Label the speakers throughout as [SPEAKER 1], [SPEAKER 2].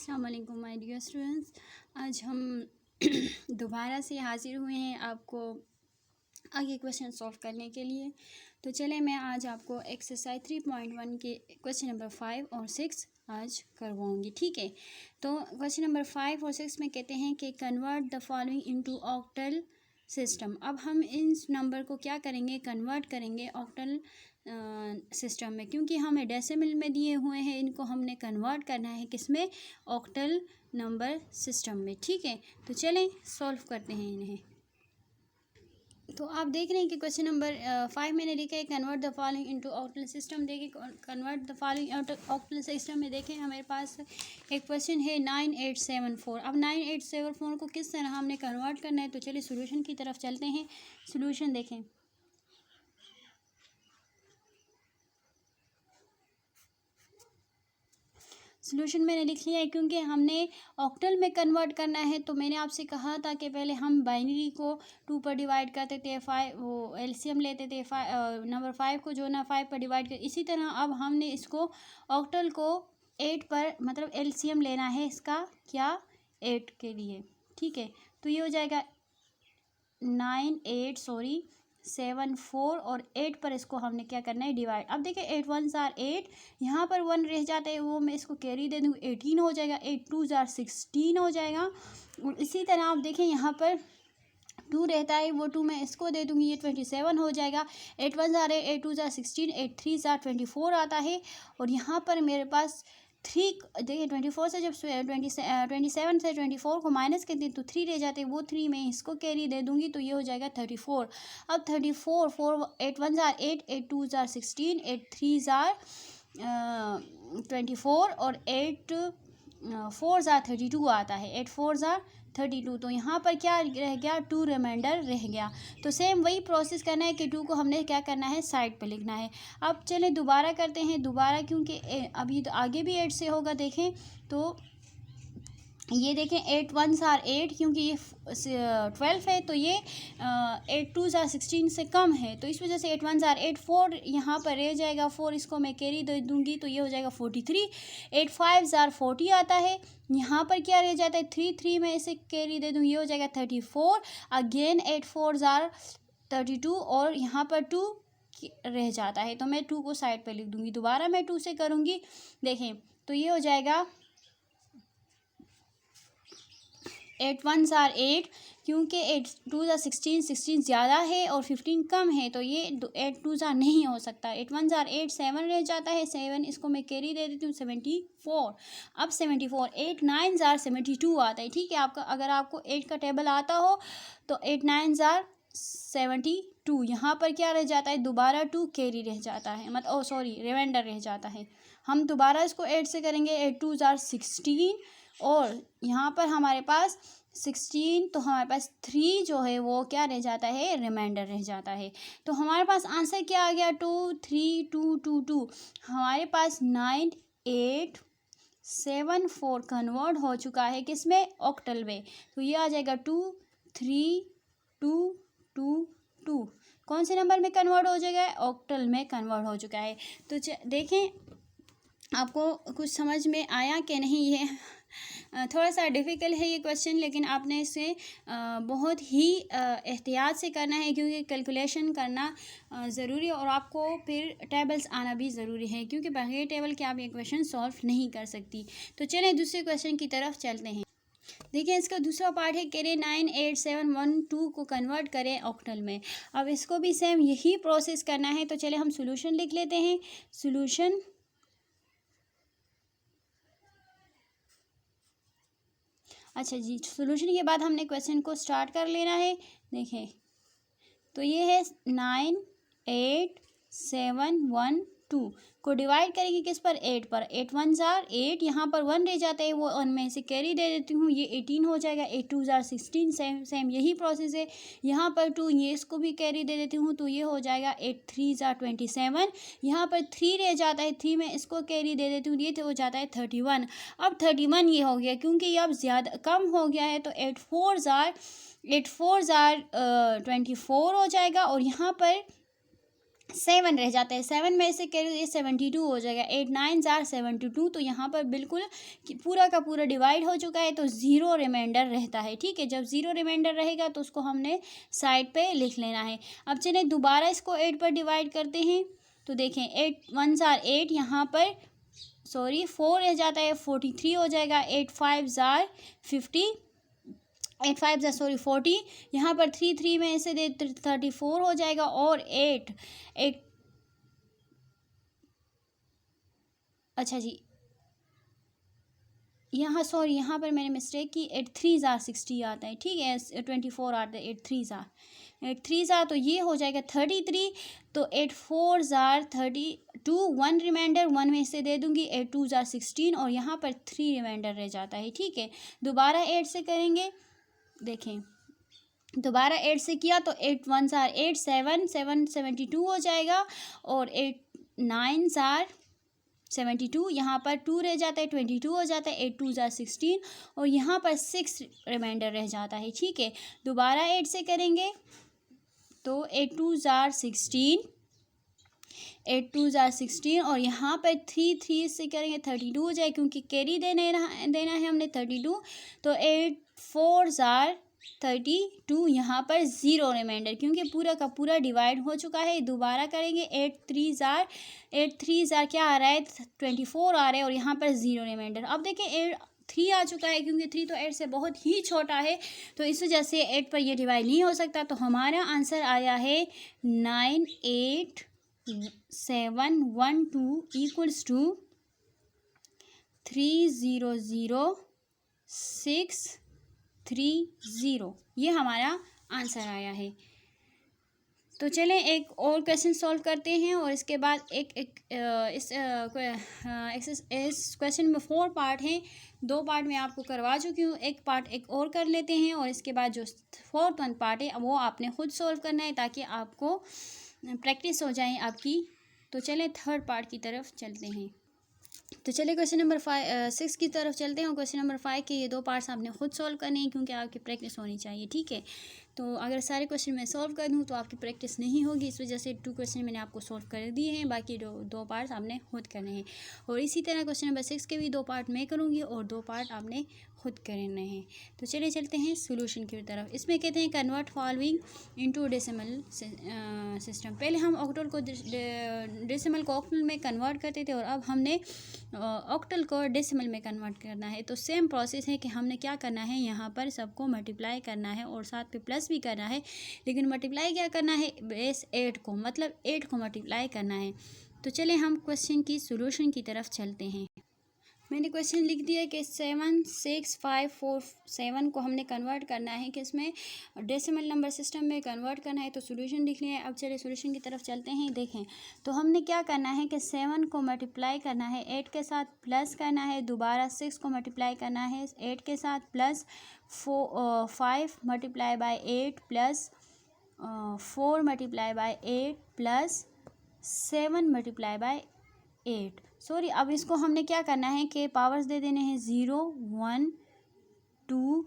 [SPEAKER 1] अस्सलाम वालेकुम my dear students. आज हम दोबारा से हाजिर हुए हैं आपको आगे क्वेश्चन सॉल्व करने के लिए। तो चले मैं आज आपको एक्सरसाइज 3.1 के क्वेश्चन नंबर 5 और 6 आज करवाऊंगी, ठीक है। तो क्वेश्चन नंबर 5 और 6 में कहते हैं कि convert the following into octal system. अब हम इन नंबर को क्या करेंगे, कन्वर्ट करेंगे ऑक्टल सिस्टम में, क्योंकि हमें डेसिमल में दिए हुए हैं, इनको हमने कन्वर्ट करना है किसमें, ऑक्टल नंबर सिस्टम में, ठीक है। तो चलें सॉल्व करते हैं इन्हें। तो आप देख रहे हैं कि क्वेश्चन नंबर 5 मैंने लिखा है convert the following into octal system. देखिए convert the following octal system में देखें हमारे पास एक क्वेश्चन है 9874। अब 9874 को किस तरह हमने कन्वर्ट करना है, तो चलिए सोल्यूशन की तरफ चलते हैं। सोल्यूशन देखें, सोल्यूशन मैंने लिख लिया है, क्योंकि हमने ऑक्टल में कन्वर्ट करना है। तो मैंने आपसे कहा था कि पहले हम बाइनरी को 2 पर डिवाइड करते थे, 5 वो एलसीएम लेते थे, नंबर 5 को जो ना 5 पर डिवाइड कर, इसी तरह अब हमने इसको ऑक्टल को 8 पर मतलब एलसीएम लेना है इसका, क्या 8 के लिए, ठीक है। तो ये हो जाएगा 9874 और 8 पर इसको हमने क्या करना है, डिवाइड। अब देखिए 8 1 आर 8, यहाँ पर 1 रह जाता है, वो मैं इसको कैरी दे दूँगी, 18 हो जाएगा, 8 2 आर 16 हो जाएगा। और इसी तरह आप देखें यहाँ पर 2 रहता है, वो 2 मैं इसको दे दूँगी, ये 27 हो जाएगा। 8 1 आर 8, 8 2 आर 16, 8 3 आर 24 आता है। और यहाँ पर मेरे पास 3, देखिए 24 से जब 27 से 24 को माइनस करते हैं तो 3 रह जाते हैं, वो 3 मैं इसको कैरी दे दूँगी, तो ये हो जाएगा 34। अब 34 4 8 1 आर 8, 8 2 आर 16, 8 3 आर 24 और 8 4 आर 32 आता है, 8 4 आर 32। तो यहाँ पर क्या रह गया, 2 रिमाइंडर रह गया। तो सेम वही प्रोसेस करना है कि 2 को हमने क्या करना है, साइड पे लिखना है। अब चलें दोबारा करते हैं, दोबारा क्योंकि अभी तो आगे भी 8 से होगा। देखें तो ये देखें 8 1 आर 8, क्योंकि ये 12 है, तो ये 8 2 आर 16 से कम है, तो इस वजह से 8 1 आर 8, 4 यहाँ पर रह जाएगा, 4 इसको मैं कैरी दे दूँगी, तो ये हो जाएगा 43। 8 5 आर 40 आता है, यहाँ पर क्या रह जाता है, 3 3 में इसे कैरी दे दूँगी, ये हो जाएगा 34। अगेन 8 4 आर 32 और यहाँ पर 2 रह जाता है, तो मैं 2 को साइड पर लिख दूँगी। दोबारा मैं 2 से करूँगी, देखें तो ये हो जाएगा 8 1 आर 8, क्योंकि 8 2 आर 16, 16 ज़्यादा है और 15 कम है, तो ये 8 2 आर नहीं हो सकता। 8 1 आर 8, 7 रह जाता है, 7 इसको मैं कैरी दे देती हूँ, 74। अब 74 8 9 आर 72 आता है, ठीक है। आपका अगर आपको 8 का टेबल आता हो तो 8 9 आर 72, यहाँ पर क्या रह जाता है, दोबारा 2 कैरी रह जाता है, मतलब सॉरी रिमाइंडर रह जाता है। हम दोबारा इसको 8 से करेंगे, 8 2 आर 16 और यहाँ पर हमारे पास 16, तो हमारे पास 3 जो है वो क्या रह जाता है, रिमाइंडर रह जाता है। तो हमारे पास आंसर क्या आ गया, 2 3 2 2 2। हमारे पास 9 8 7 4 कन्वर्ट हो चुका है किसमें, ऑक्टल में। तो ये आ जाएगा 2 3 2 2 2। कौन से नंबर में कन्वर्ट हो जाएगा, ऑक्टल में कन्वर्ट हो चुका है। तो देखें आपको कुछ समझ में आया कि नहीं। ये थोड़ा सा डिफ़िकल्ट है ये क्वेश्चन, लेकिन आपने इसे बहुत ही एहतियात से करना है, क्योंकि कैलकुलेशन करना ज़रूरी है और आपको फिर टेबल्स आना भी ज़रूरी है, क्योंकि बगैर टेबल के आप ये क्वेश्चन सॉल्व नहीं कर सकती। तो चलें दूसरे क्वेश्चन की तरफ चलते हैं। देखिए इसका दूसरा पार्ट है, कह रहे 98712 को कन्वर्ट करें ऑक्टल में। अब इसको भी सेम यही प्रोसेस करना है, तो चले हम सोल्यूशन लिख लेते हैं। सोल्यूशन, अच्छा जी, सोल्यूशन के बाद हमने क्वेश्चन को स्टार्ट कर लेना है। देखें तो ये है 98712 को डिवाइड करेंगे किस पर, 8 पर। 8 1 आर 8, यहाँ पर 1 रह जाता है, वो 1 में से कैरी दे देती हूँ, ये 18 हो जाएगा। 8 2 आर 16, सेम यही प्रोसेस है। यहाँ पर 2, ये इसको भी कैरी दे देती हूँ, तो ये हो जाएगा 8 3 आर 27। यहाँ पर 3 रह जाता है, 3 में इसको कैरी दे देती हूँ, ये तो हो जाता है 31। अब 31 ये हो गया, क्योंकि ये अब ज़्यादा कम हो गया है, तो 8 4 आर 24 हो जाएगा। और यहाँ पर 7 रह जाता है। 7 में से करिए 72 हो जाएगा। 8 9 आर 72। तो यहाँ पर बिल्कुल पूरा का पूरा डिवाइड हो चुका है, तो ज़ीरो रिमाइंडर रहता है। ठीक है, जब ज़ीरो रिमाइंडर रहेगा तो उसको हमने साइड पे लिख लेना है। अब चलिए दोबारा इसको 8 पर डिवाइड करते हैं। तो देखें 8 1 आर 8, यहाँ पर 4 रह जाता है, 43 हो जाएगा। 8 5 आर 50, 8 5 सॉरी 40, यहाँ पर 3 में से दे 34 हो जाएगा। और 8 अच्छा जी, यहाँ सॉरी यहाँ पर मैंने मिस्टेक की। 8 3 आर 60 आता है। ठीक है, 24 आता है। 8 3 आर तो ये हो जाएगा 33। तो 8 4 आर 32, 1 रिमाइंडर 1 में से दे दूंगी। 8 2 आर 16 और यहाँ पर 3 रिमाइंडर रह जाता है। ठीक है, दोबारा 8 से करेंगे। देखें दोबारा 8 से किया तो 8 1 आर 8 7 7 72 हो जाएगा। और 8 9 आर 72, यहाँ पर 2 रह जाता है, 22 हो जाता है। 8 2 आर 16 और यहाँ पर 6 रिमाइंडर रह जाता है। ठीक है, दोबारा 8 से करेंगे तो 8 2 आर 16, 8 2 आर 16 और यहाँ पर 3 से करेंगे 32 हो जाए, क्योंकि कैरी देना है हमने 32। तो 8 4 आर 32, यहाँ पर ज़ीरो रिमाइंडर, क्योंकि पूरा का पूरा डिवाइड हो चुका है। दोबारा करेंगे 8 3 आर क्या आ रहा है 24 आ रहा है और यहाँ पर ज़ीरो रिमाइंडर। अब देखिए 3 आ चुका है, क्योंकि 3 तो 8 से बहुत ही छोटा है, तो इस वजह से 8 पर ये डिवाइड नहीं हो सकता। तो हमारा आंसर आया है 9 8 7 1 2 इक्वल्स टू 3 0 0 6 3 0। ये हमारा आंसर आया है। तो चलें एक और क्वेश्चन सॉल्व करते हैं और इसके बाद इस क्वेश्चन में 4 पार्ट हैं। 2 पार्ट मैं आपको करवा चुकी हूँ, एक पार्ट एक और कर लेते हैं और इसके बाद जो 4th पार्ट है वो आपने खुद सॉल्व करना है, ताकि आपको प्रैक्टिस हो जाए आपकी। तो चलें 3rd पार्ट की तरफ चलते हैं। तो चलिए क्वेश्चन नंबर 6 की तरफ चलते हैं। क्वेश्चन नंबर 5 के ये 2 पार्ट्स आपने खुद सॉल्व करने हैं, क्योंकि आपकी प्रैक्टिस होनी चाहिए। ठीक है, तो अगर सारे क्वेश्चन मैं सॉल्व कर दूँ तो आपकी प्रैक्टिस नहीं होगी, इस वजह से 2 क्वेश्चन मैंने आपको सॉल्व कर दिए हैं, बाकी 2 पार्ट्स आपने खुद करने हैं। और इसी तरह क्वेश्चन नंबर 6 के भी 2 पार्ट मैं करूँगी और 2 पार्ट आपने खुद करने हैं। तो चलिए चलते हैं सोल्यूशन की तरफ। इसमें कहते हैं convert following into decimal system. पहले हम ऑक्टल को डेसिमल को ऑक्टल में कन्वर्ट करते थे और अब हमने ऑक्टल को डेसिमल में कन्वर्ट करना है। तो सेम प्रोसेस है कि हमने क्या करना है, यहाँ पर सबको मल्टीप्लाई करना है और साथ पे प्लस भी करना है, लेकिन मल्टीप्लाई क्या करना है, बेस 8 को, मतलब 8 को मल्टीप्लाई करना है। तो चलिए हम क्वेश्चन की सोल्यूशन की तरफ चलते हैं। मैंने क्वेश्चन लिख दिया कि 7 6 5 4 7 को हमने कन्वर्ट करना है, कि इसमें डेसिमल नंबर सिस्टम में कन्वर्ट करना है। तो सोल्यूशन लिख लिया है। अब चलिए सोल्यूशन की तरफ चलते हैं। देखें तो हमने क्या करना है कि 7 को मल्टीप्लाई करना है 8 के साथ, प्लस करना है। दोबारा 6 को मल्टीप्लाई करना है 8 के साथ, plus 5 multiply by 8, plus 4 multiply by 8, plus 7 multiply by 8। Sorry, अब इसको हमने क्या करना है कि पावर्स दे देने हैं 0 1 2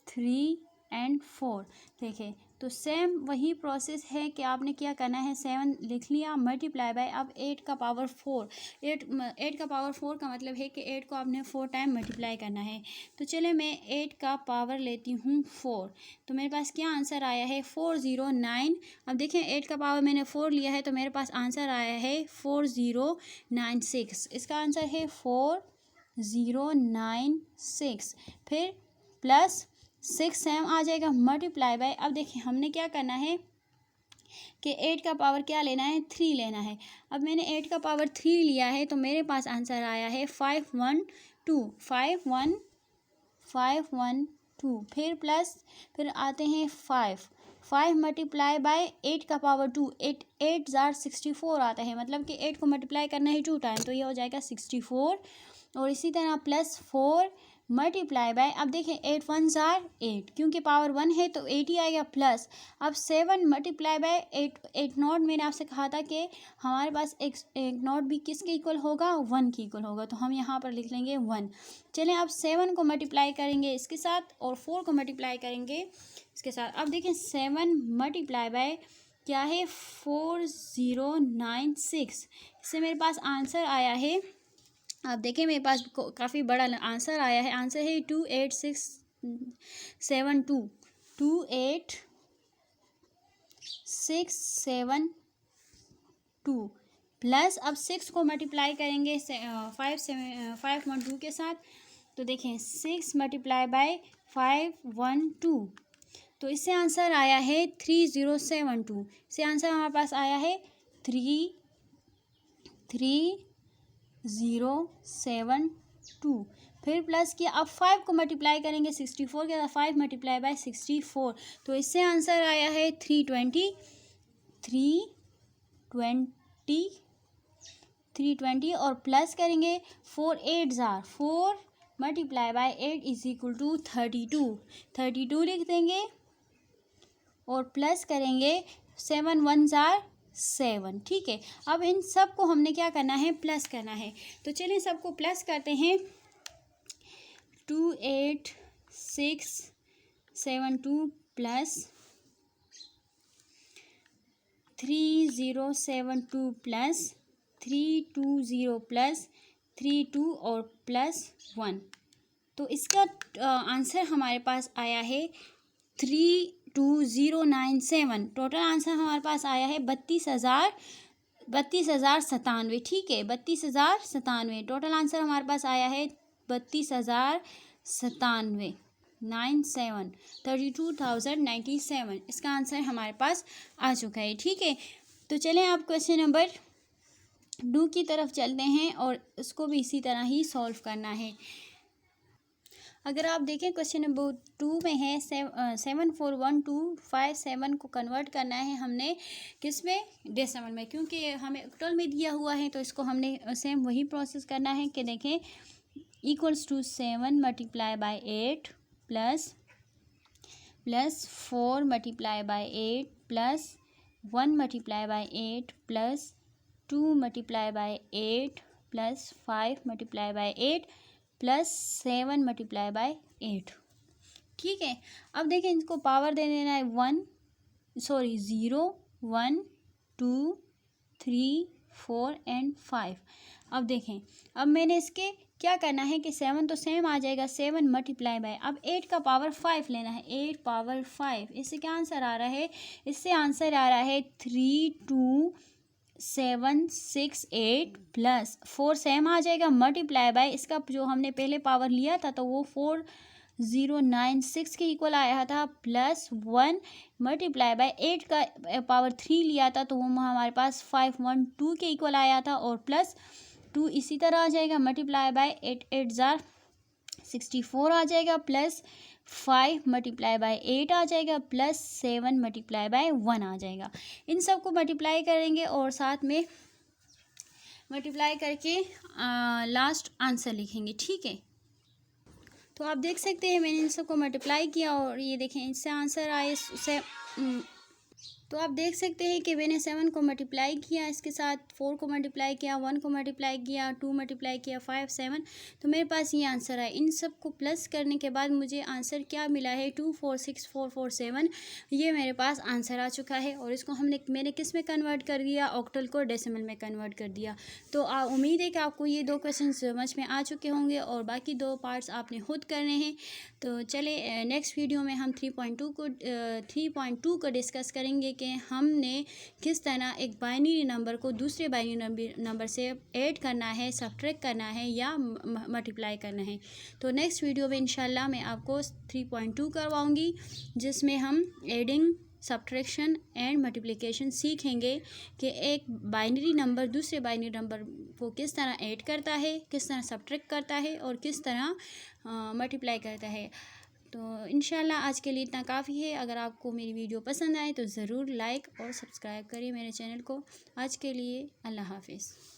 [SPEAKER 1] 3 एंड 4। देखें तो सेम वही प्रोसेस है कि आपने क्या करना है, 7 लिख लिया मल्टीप्लाई बाय, अब 8 का पावर 4, 8 का पावर 4 का मतलब है कि 8 को आपने 4 टाइम मल्टीप्लाई करना है। तो चले मैं 8 का पावर लेती हूँ 4, तो मेरे पास क्या आंसर आया है 409। अब देखें 8 का पावर मैंने 4 लिया है, तो मेरे पास आंसर आया है 4096। इसका आंसर है 4096। फिर प्लस 6 सेम आ जाएगा मल्टीप्लाई बाय। अब देखिए हमने क्या करना है कि 8 का पावर क्या लेना है, 3 लेना है। अब मैंने 8 का पावर 3 लिया है, तो मेरे पास आंसर आया है 512। फिर प्लस, फिर आते हैं 5 मल्टीप्लाई बाय 8 का पावर 2, 8 8 जार 64 आता है, मतलब कि 8 को मल्टीप्लाई करना है 2 टाइम, तो ये हो जाएगा 64। और इसी तरह प्लस 4 मल्टीप्लाई बाय, अब देखें 8 1 जार 8, क्योंकि पावर 1 है तो 8 ही आएगा, प्लस अब 7 मल्टीप्लाई बाय 8 नॉट, मैंने आपसे कहा था कि हमारे पास एक नॉट भी किसके इक्वल होगा, 1 के इक्वल होगा, तो हम यहाँ पर लिख लेंगे 1। चलें अब 7 को मल्टीप्लाई करेंगे इसके साथ और 4 को मल्टीप्लाई करेंगे इसके साथ। अब देखें 7 मल्टीप्लाई बाय क्या है 4096। इससे मेरे पास आंसर आया है, आप देखें मेरे पास काफ़ी बड़ा आंसर आया है। आंसर है 28672, 28672 प्लस अब 6 को मल्टीप्लाई करेंगे 512 के साथ, तो देखें 6 मल्टीप्लाई बाय 512, तो इससे आंसर आया है 3072। इससे आंसर हमारे पास आया है 3072। फिर प्लस किया, अब 5 को मल्टीप्लाई करेंगे 64 के साथ, 5 मल्टीप्लाई बाय 64, तो इससे आंसर आया है 320 और प्लस करेंगे 4 8 जार 4 multiply by 8 is equal to 32 लिख देंगे और प्लस करेंगे 7 1 जार 7। ठीक है, अब इन सब को हमने क्या करना है, प्लस करना है। तो चलिए सबको प्लस करते हैं। 28672 प्लस 3072 प्लस 320 प्लस 32 और प्लस 1, तो इसका आंसर हमारे पास आया है 32097। टोटल आंसर हमारे पास आया है 32,097। ठीक है, 32,097 टोटल आंसर हमारे पास आया है 32,097 97 32,097 इसका आंसर हमारे पास आ चुका है। ठीक है, तो चलें आप क्वेश्चन नंबर 2 की तरफ चलते हैं और इसको भी इसी तरह ही सॉल्व करना है। अगर आप देखें क्वेश्चन नंबर 2 में है 741257 को कन्वर्ट करना है हमने किस में, डेसिमल में, क्योंकि हमें ऑक्टल में दिया हुआ है तो इसको हमने सेम वही प्रोसेस करना है कि देखें equals to 7 multiply by 8 plus 4 multiply by 8 plus 1 multiply by 8 plus 2 multiply by 8 plus 5 multiply by 8 plus 7 multiply by 8। ठीक है, अब देखें इनको पावर दे देना है 0 1 2 3 4 एंड 5। अब देखें, अब मैंने इसके क्या करना है कि 7 तो सेम आ जाएगा, 7 मल्टीप्लाई बाय, अब 8 का पावर 5 लेना है, 8 पावर 5। इससे क्या आंसर आ रहा है, इससे आंसर आ रहा है 32768 प्लस 4 सेम आ जाएगा मल्टीप्लाई बाय, इसका जो हमने पहले पावर लिया था तो वो 4096 के इक्वल आया था, प्लस 1 मल्टीप्लाई बाय 8 का पावर 3 लिया था तो वो हमारे पास 512 के इक्वल आया था, और प्लस 2 इसी तरह आ जाएगा मल्टीप्लाई बाय 8 8 जार 64 आ जाएगा, प्लस 5 मल्टीप्लाई बाय 8 आ जाएगा, प्लस 7 मल्टीप्लाई बाय 1 आ जाएगा। इन सब को मल्टीप्लाई करेंगे और साथ में मल्टीप्लाई करके लास्ट आंसर लिखेंगे। ठीक है, तो आप देख सकते हैं मैंने इन सबको मल्टीप्लाई किया और ये देखें इससे आंसर आए तो आप देख सकते हैं कि मैंने 7 को मल्टीप्लाई किया, इसके साथ 4 को मल्टीप्लाई किया, 1 को मल्टीप्लाई किया, 2 मल्टीप्लाई किया, 5 7, तो मेरे पास ये आंसर है। इन सब को प्लस करने के बाद मुझे आंसर क्या मिला है 246447, ये मेरे पास आंसर आ चुका है। और इसको मैंने किस में कन्वर्ट कर दिया, ऑक्टल को डेसिमल में कन्वर्ट कर दिया। तो उम्मीद है कि आपको ये 2 क्वेश्चन समझ में आ चुके होंगे और बाकी 2 पार्ट्स आपने खुद करने हैं। तो चले नेक्स्ट वीडियो में हम 3.2 को डिस्कस करेंगे कि हमने किस तरह एक बाइनरी नंबर को दूसरे बाइनरी नंबर से ऐड करना है, सब्ट्रैक्ट करना है या मल्टीप्लाई करना है। तो नेक्स्ट वीडियो में इंशाल्लाह मैं आपको 3.2 करवाऊंगी जिसमें हम एडिंग, सब्ट्रैक्शन एंड मल्टीप्लिकेशन सीखेंगे कि एक बाइनरी नंबर दूसरे बाइनरी नंबर को किस तरह ऐड करता है, किस तरह सब्ट्रैक्ट करता है और किस तरह मल्टीप्लाई करता है। तो इंशाल्लाह आज के लिए इतना काफ़ी है। अगर आपको मेरी वीडियो पसंद आए तो ज़रूर लाइक और सब्सक्राइब करिए मेरे चैनल को। आज के लिए अल्लाह हाफिज़।